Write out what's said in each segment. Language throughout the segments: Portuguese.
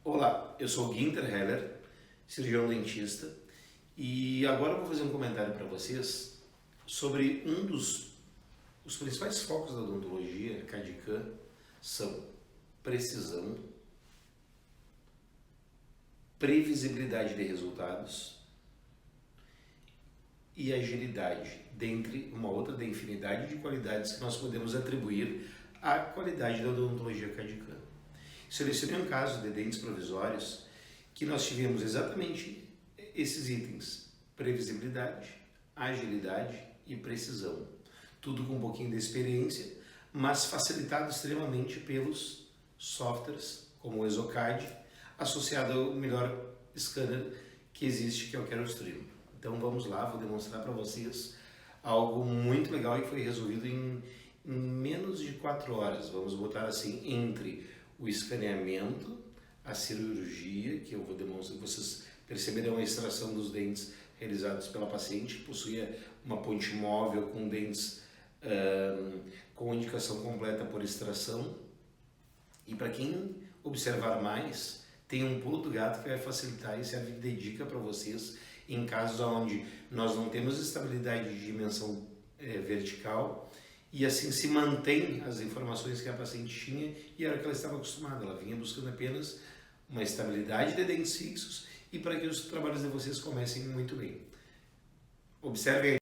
Olá, eu sou o Gunther, cirurgião dentista, e agora eu vou fazer um comentário para vocês sobre os principais focos da odontologia CadCam são precisão, previsibilidade de resultados e agilidade, dentre uma outra da infinidade de qualidades que nós podemos atribuir à qualidade da odontologia CadCam. Selecionei um caso de dentes provisórios que nós tivemos exatamente esses itens: previsibilidade, agilidade e precisão. Tudo com um pouquinho de experiência, mas facilitado extremamente pelos softwares como o Exocad, associado ao melhor escaner que existe, que é o Carestream. Então vamos lá, vou demonstrar para vocês algo muito legal e que foi resolvido em menos de 4 horas. Vamos botar assim, entre o escaneamento, a cirurgia, que eu vou demonstrar, vocês perceberão a extração dos dentes realizados pela paciente, que possuía uma ponte móvel com dentes com indicação completa por extração. E para quem observar mais, tem um pulo do gato que vai facilitar e serve de dica para vocês em casos onde nós não temos estabilidade de dimensão vertical, e assim se mantém as informações que a paciente tinha e era o que ela estava acostumada. Ela vinha buscando apenas uma estabilidade de dentes fixos e para que os trabalhos de vocês comecem muito bem. Observem aí.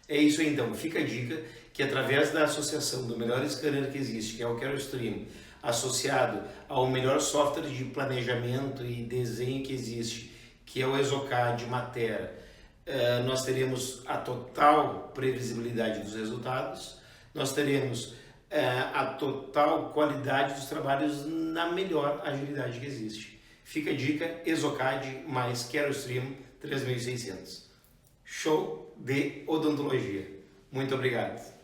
É isso aí, então. Fica a dica que através da associação do melhor escaner que existe, que é o Carestream, associado ao melhor software de planejamento e desenho que existe, que é o Exocad, Matera, nós teremos a total previsibilidade dos resultados, nós teremos a total qualidade dos trabalhos na melhor agilidade que existe. Fica a dica, Exocad mais Carestream 3600. Show de odontologia. Muito obrigado.